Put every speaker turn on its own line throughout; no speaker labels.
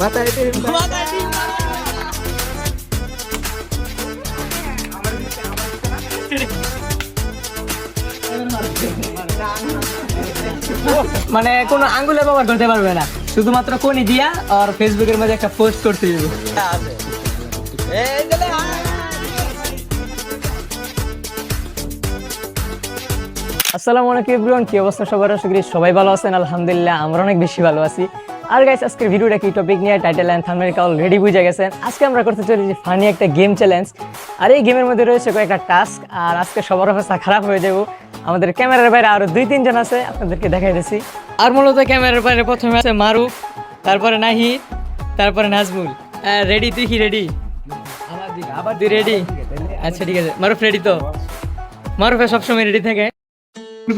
মাথায় ডিম
মানে কোনো আঙ্গুলে ব্যবহার করতে পারবে না, শুধুমাত্র কোনি দিয়া আর ফেসবুকের মধ্যে একটা পোস্ট করতে দিবে। আসসালামু আলাইকুম এভরিওয়ান, কি অবস্থা সবার? আশা করি সবাই ভালো আছেন। আলহামদুলিল্লাহ আমরা অনেক বেশি ভালো আছি। আর গাইস, আজকের ভিডিওটা কি টপিক নিয়ে টাইটেল এন্ড থাম্বনেল অলরেডি বুঝে গেছেন। আজকে আমরা করতে চলেছি ফানি একটা গেম চ্যালেঞ্জ। আর এই গেমের মধ্যে রয়েছে কয়েকটা টাস্ক। আর আজকে সবার অবস্থা খারাপ হয়ে যাব। আমাদের ক্যামেরার বাইরে আরো 2-3 জন আছে, আপনাদেরকে দেখাই দিচ্ছি। আর মূলত ক্যামেরার বাইরে প্রথমে আছে মারুফ, তারপরে নাহিদ, তারপরে নাজমুল। রেডি? তুই কি রেডি? আবার তুই রেডি? আচ্ছা ঠিক আছে। মারুফ রেডি তো? মারুফে সবসময় রেডি থাকে।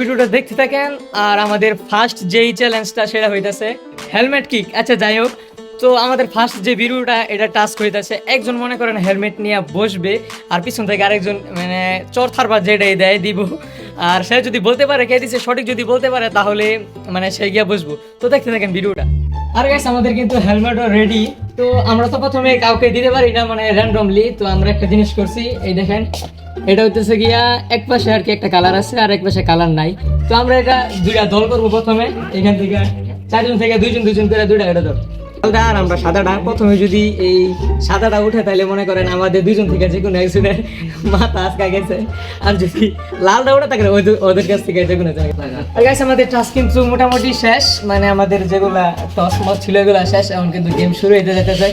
ভিডিওটা দেখতে থাকেন। আর আমাদের ফার্স্ট যেই চ্যালেঞ্জটা সেটা হইতাছে হেলমেট কিক। আচ্ছা যাই হোক, তো আমাদের ফার্স্ট যে ভিডিওটা এটা টাস্ক হইতাছে, একজন মনে করেন হেলমেট নিয়ে বসবে আর পিছন থেকে আরেকজন মানে চরথার বা যেটাই দেয় দিব। আর সে যদি বলতে পারে কে দিছে সঠিক, যদি বলতে পারে তাহলে মানে সে গিয়া বসবো। তো দেখতে থাকেন ভিডিওটা। আর গাইস, আমাদের কিন্তু হেলমেটও রেডি। তো আমরা তো প্রথমে কাউকে দিতে পারি না, মানে র্যান্ডমলি। তো আমরা একটা জিনিস করছি, এই দেখেন, এটা হইতেছে গিয়া এক পাশে আর কি একটা কালার আছে আর এক পাশে কালার নাই। তো আমরা এটা দুইটা দল করবো। প্রথমে এখান থেকে 4 জন থেকে 2 জন করে দুইটা এটা দল। আর আমরা সাদাটা প্রথমে যদি এই সাদাটা উঠে তাহলে মনে করেন আমাদের 2 জন থেকে যে কোনো একজনের মাথা আজকা গেছে। আর যদি লালটা উঠে থাকে ওদের কাছ থেকে যে কোনো জায়গায়। আর গাইস, আমাদের টাস্ক কিন্তু মোটামুটি শেষ, মানে আমাদের যেগুলা টস মস ছিল এগুলা শেষ। এখন কিন্তু গেম শুরু হইতে যেতেছে।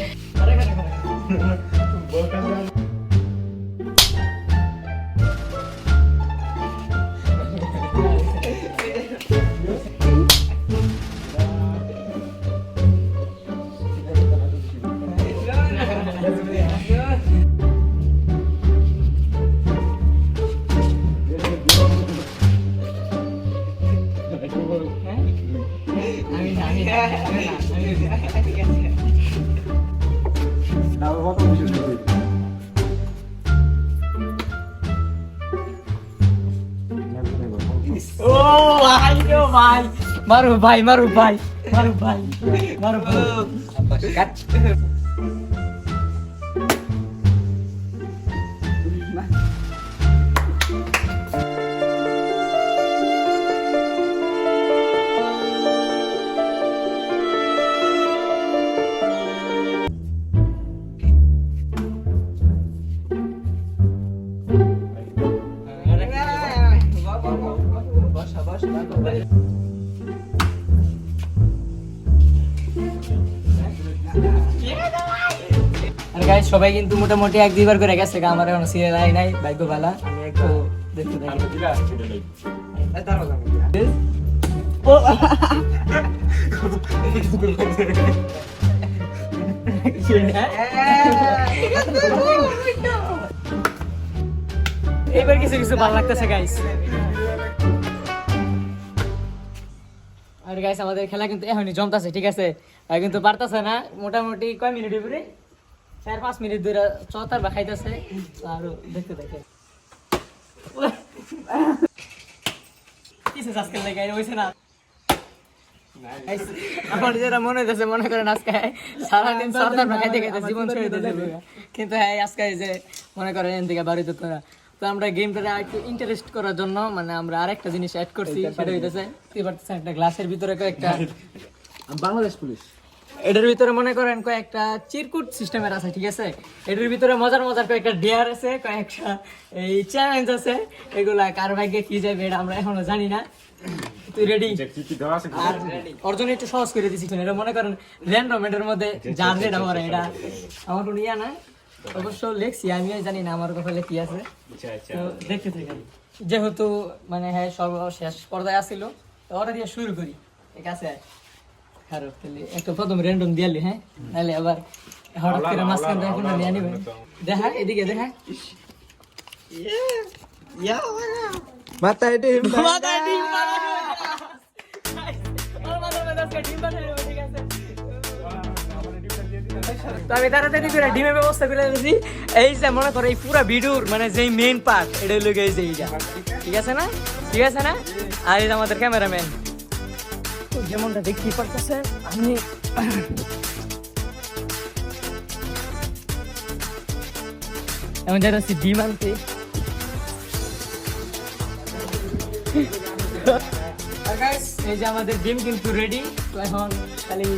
ও ভাই গো ভাই, মারুফ ভাই, মারুফ ভাই, মারুফ ভাই, মারুফ ভাই। আর গাইস, সবাই কিন্তু মোটামুটি 1-2 বার করে গেছে। আমার এখনো সিরিয়াল আই নাই, ভাগ্য ভালো। আমি একটু দেখতে থাকি। এবার কিছু কিছু ভালো লাগতেছে গাইস। আর গাইস, আমাদের খেলা কিন্তু এখনই জমতাছে, ঠিক আছে? আর কিন্তু পারতাছে না। মোটামুটি কয় মিনিট উপরে 4-5 মিনিট ধরে চতার বা খাইতেছে। আর দেখতে দেখে কিছু আজকে লেগে হয়েছে না। আমার যেটা মনে হইতেছে, মনে করেন আজকে সারাদিন চতার বা খাইতে খাইতে জীবন ছেড়ে দিয়েছে। কিন্তু হ্যাঁ, আজকে যে মনে করেন এন থেকে বাড়িতে তোরা। তো আমরা গেমটা একটু ইন্টারেস্ট করার জন্য মানে আমরা আরেকটা জিনিস অ্যাড করছি, সেটা হইতেছে একটা গ্লাসের ভিতরে কয়েকটা
বাংলাদেশ পুলিশ,
এটার ভিতরে মনে করেন কয়েকটা চিরকুট সিস্টেমের আছে, ঠিক আছে? এটার ভিতরে মজার মজার কয়েকটা ডেয়ার আছে, কয়েকটা এই চ্যালেঞ্জ আছে। এগুলা কার ভাগ্যে কি যাবে এটা আমরা এখনো জানি না। তুই রেডি? আর ওর জন্য একটু সহজ করে দিচ্ছি। এটা মনে করেন র্যান্ডম, এটার মধ্যে যার যেটা করে এটা আমার কোনো ইয়া না। অবশ্য লেখছি, আমিও জানি না আমার কপালে কি আছে। তো দেখতে থাকি। যেহেতু মানে হ্যাঁ সর্বশেষ পর্যায়ে আসছিল, তো ওটা দিয়ে শুরু করি, ঠিক আছে? খারাপ তাহলে একটা প্রথম র্যান্ডম দিয়ালি, হ্যাঁ? তাহলে আবার হঠাৎ করে মাঝখান থেকে কোনটা নিয়ে নিবে। দেখা এদিকে, দেখা
মাথায় ডিম
আমি তাড়াতাড়ি করে ডিমের ব্যবস্থা করে দিয়েছি। এই যে মনে করো এই পুরো ভিডিওর মানে যেই মেইন পার্ট, এটা হলো এই যে এইটা, ঠিক আছে না? ঠিক আছে না? আর এই যে আমাদের ক্যামেরাম্যান, যেমনটা দেখতেই পারতেছেন আমি এখন যাচ্ছি ডিম আনতে। এই যে আমাদের ডিম কিন্তু রেডি। তো এখন খালি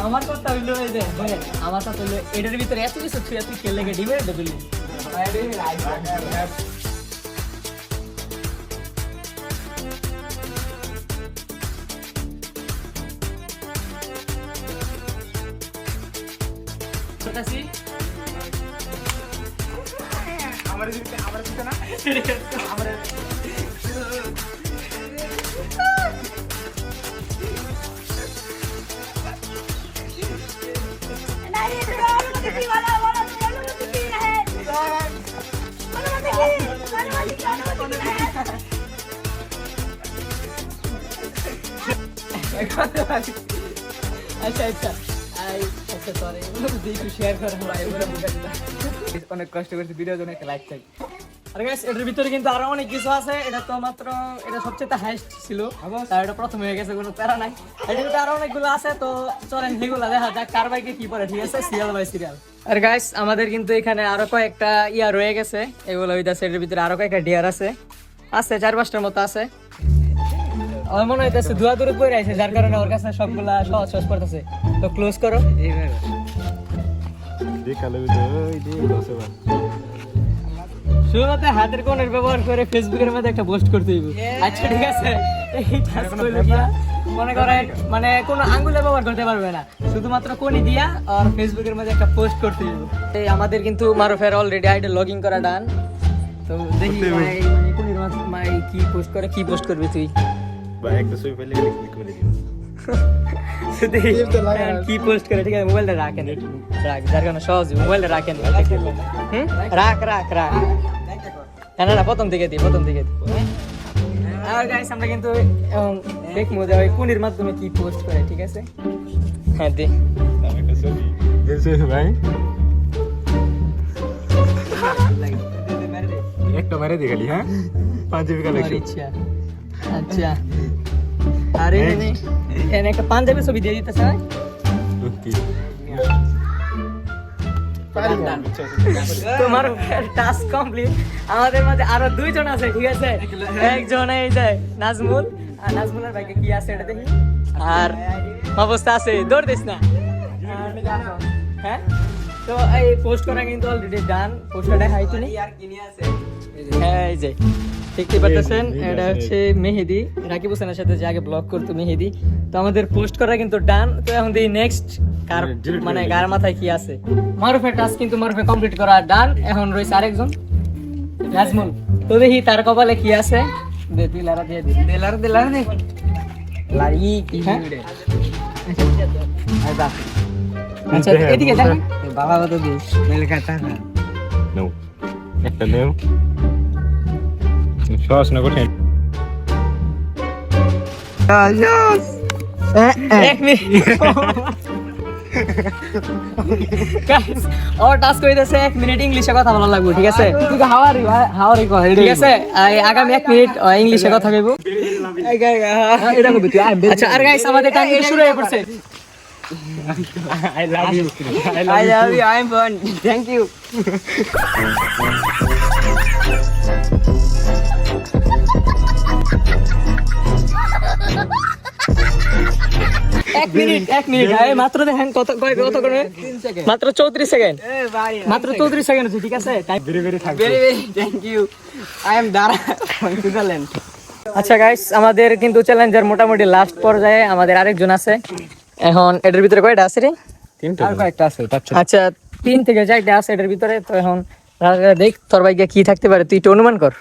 আমার কথা হইলো এই যে আমার কথা হইলো এটার ভিতরে এত কিছু তুই খেলে ডিমের ডবলি আচ্ছা আচ্ছা আচ্ছা সরি একটু শেয়ার করো অনেক কষ্ট করছি ভিডিওর জন্য একটা লাইক চাই। আর গাইস এটার ভিতরে কিন্তু আরো অনেক কিছু আছে। এটা তো মাত্র এটা সবচেয়ে হাইস্ট ছিল, তার এটা প্রথম হয়ে গেছে, কোনো প্যারা নাই। এটার ভিতরে আরো অনেকগুলো আছে, তো চলেন সেগুলো দেখা যাক কার বাইকে কি পড়ে, ঠিক আছে, সিরিয়াল বাই সিরিয়াল। আর গাইস আমাদের কিন্তু এখানে আরো কয়েকটা ইয়া রয়ে গেছে, এগুলো হইতাছে এটার ভিতরে আরো কয়েকটা ডিয়ার আছে 4-5টার মতো আছে। আমার মনে হইতেছে ধোয়া দূরে পড়ে আছে, যার কারণে ওর কাছে সবগুলা সহজ পড়তেছে। তো ক্লোজ করো। শুরুতে হাতের কোণের ব্যবহার করে ফেসবুকের মধ্যে একটা পোস্ট করতে হইব। আচ্ছা ঠিক আছে, মনে করেন মানে কোনো আঙ্গুলে ব্যবহার করতে পারবে না, শুধুমাত্র কোণি দিয়া আর ফেসবুকের মধ্যে একটা পোস্ট করতে হইব। এই আমাদের কিন্তু মারুফের অলরেডি আইডি লগইন করা ডান। তো দেখি কোণির মাই কি পোস্ট করে, কি পোস্ট করবি তুই?
একটা ছবি পেলে ক্লিক করে দিও।
কি পোস্ট করে, ঠিক আছে, মোবাইলটা রাখেন, রাখ, যার কারণে সহজ, মোবাইলটা রাখেন, রাখ রাখ রাখ, না প্রথম দিকে দি। আর গাইস আমরা কিন্তু দেখবো যে ওই কোণের মাধ্যমে কি পোস্ট করে, ঠিক আছে। হ্যাঁ দি
একটা ছবি দেখছো ভাই, একটা মারে দি খালি। হ্যাঁ 5 জিবি কালেকশন।
আচ্ছা আরে এনে একটা পাঞ্জাবি ছবি দিয়ে দিতেছে না? তোমার টাস্ক কমপ্লিট। আমাদের মাঝে আরো 2 জন আছে, ঠিক আছে। একজন এই যে নাজমুল, আর নাজমুলের ভাইকে কি আছে এটা দেখি। আর অবস্থা আছে, দৌড় দিস না। হ্যাঁ তো এই পোস্ট করা কিন্তু অলরেডি ডান। পোস্টটা দেখাই তুমি। হ্যাঁ এই যে দেখতে পাচ্ছেন, এটা হচ্ছে মেহেদি, রাকিব হোসেনের সাথে যে আগে ব্লগ করতো মেহেদি। তো আমাদের পোস্ট করা কিন্তু ডান। তো এখন দেখি নেক্সট কার মানে গার মাথায় কি আছে। মারুফের টাস্ক কিন্তু মারুফে কমপ্লিট করা ডান। এখন রয়েছে আরেকজন নাজমুল। তো দেখি তার কপালে কি আছে। দে তুই লারা দিয়ে দে, লারা দে লারি কি ভিড়ে। আচ্ছা এদিকে দেখ বাবা, কত দিস মেলে কাটা না
নাও একটা নাও সস না কঠিন।
এক মিনিট ওর টাস্ক হইতেছে 1 মিনিট ইংলিশে কথা বলা লাগবে, ঠিক আছে। তুই হাওয়ারি কর, ঠিক আছে। আগামী 1 মিনিট ইংলিশে কথা কইব। এটা কইবি তুই। আচ্ছা আর গাইস আমাদের টাইম শুরু হয়ে পড়ছে। I love you. I'm fun. Thank you. এক মিনিট মাত্র দেখেন কত করে, মাত্র 34 সেকেন্ড, মাত্র 34 সেকেন্ড আছে, ঠিক আছে। Very thank you. I am দারা সুইজারল্যান্ড। আচ্ছা গাইস আমাদের কিন্তু চ্যালেঞ্জের মোটামুটি লাস্ট পর্যায়ে আমাদের আরেকজন আছে। এখন এটার ভিতরে কয়টা আছে রে?
3টা।
আর কয়েকটা আছে? আচ্ছা 3 থেকে 4টা আছে এটার ভিতরে। তো এখন দেখ তোর ভাগ্যে কি থাকতে পারে, তুই একটু অনুমান কর।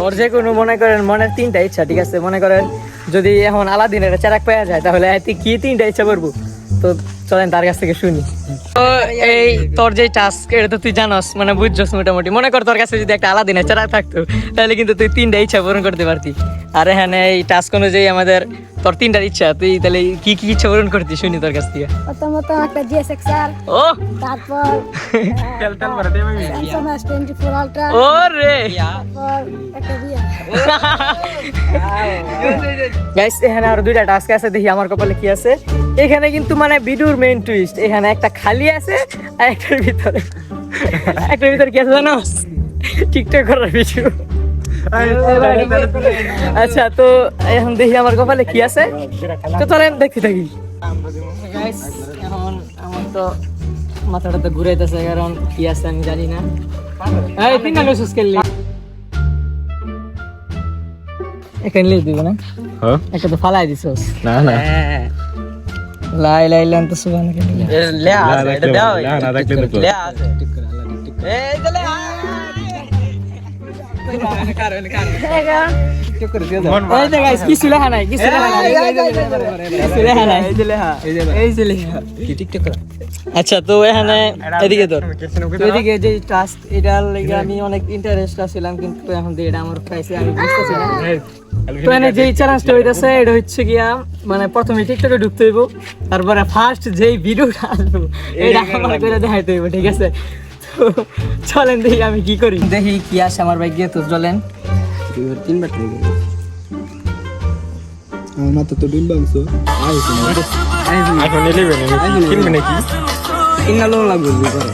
ওর যে কোনো মনে করেন মনের 3টা ইচ্ছা, ঠিক আছে। মনে করেন যদি এখন আলাদিনের চেরাক পাওয়া যায় তাহলে তুই কি 3টা ইচ্ছা করবো? তো চলেন তার কাছ থেকে শুনি। তো এই তোর যে টাস্ক এটা তো তুই জানোস, মানে বুঝছস মোটামুটি। মনে কর তোর কাছে যদি একটা আলাদিনের চেরাক থাকতো তাহলে কিন্তু তুই 3টা ইচ্ছা পূরণ করতে পারতি। আর এখানে এই টাস্ক অনুযায়ী আমাদের তোর তিনটার ইচ্ছা, তুই তাহলে কি কি ইচ্ছা পূরণ করতি শুনি তোর কাছ থেকে।
প্রথমত একটা GSX-R,
ও
তারপর
তেল ভরে দে আমি
Samsung S24 Ultra,
ও রে
তারপর একটা বিয়ে।
গাইস, এখানে আরো দুইটা টাস্ক আছে, দেখি আমার কপালে কি আছে। এখানে কিন্তু মানে ভিডিওর মেইন টুইস্ট, এখানে একটা খালি আছে আর একটার ভিতরে কি আছে জানো? টিকটক করার ভিডিও। আচ্ছা, তো এখন দেখি আমার কপালে কি আছে, তো চলেন দেখতে থাকি। গাইস, এখন আমার তো মাথাটা তো ঘুরাইতেছে, কারণ কি আছে আমি জানি না। এই তিন নাম্বার সুস খেললি এখানে লিখ দিব না,
হ্যাঁ
একটা তো ফালাই দিছস।
না না
লাই লাই লান তো সুবহানাল্লাহ লে
আছে এটা দাও না রাখলে তো
লে আছে এই দলে এই যে গাইস কিছু লেখা নাই, কিছু লেখা নাই, কিছু লেখা নাই, এই যে লেখা কি টিকটক করা। আচ্ছা, তো এখানে এদিকে তোর এদিকে যে টাস্ক, এটার লাগি আমি অনেক ইন্টারেস্ট ছিলাম, কিন্তু এখন যে এটা আমার পাইছে আমি বুঝতেছি না। তো এখানে যেই চ্যালেঞ্জটা হইতাছে এটা হচ্ছে গিয়া মানে প্রথমে টিকটকে ঢুকতে হইব, তারপরে ফার্স্ট যেই ভিডিওটা আসবে এটা আমার করে দেখাইতে হইব, ঠিক আছে? তো চলেন দেখি আমি কি করি, দেখি কি আসে আমার ভাই গিয়ে। তো চলেন,
তিনবার ট্রাই করি। আমার মাথা তো ডিম বাংছো।
এখন 11 কিনবে নাকি
ইন্নালো লাগবে করে।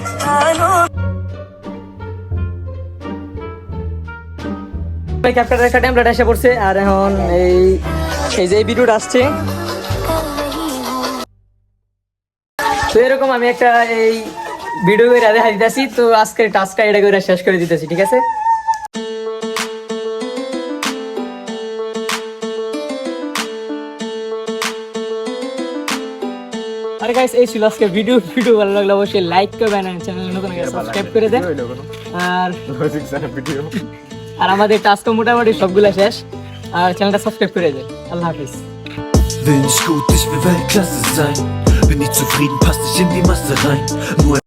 ভাই ক্যাপ্টারের একটা টেমপ্লেট এসে পড়ছে, আর এখন এই যে ভিডিওটা আসছে, তো এরকম আমি একটা এই ভিডিও করে দেখা দিতেছি। তো আজকের টাস্কটা এটা করে শেষ করে দিতেছি, ঠিক আছে? আরে গাইস, এই ছিল আজকে ভিডিও ভালো লাগলে অবশ্যই লাইক করবেন, আর চ্যানেল নতুন হলে সাবস্ক্রাইব করে দেন। আর আমাদের টাস্ক মোটামুটি সবগুলা শেষ, আর চ্যানেলটা সাবস্ক্রাইব করে দেন। আল্লাহ হাফিজ।
Will nicht gut, ich will Weltklasse sein. Bin nicht zufrieden, passt nicht in die Masse rein. Nur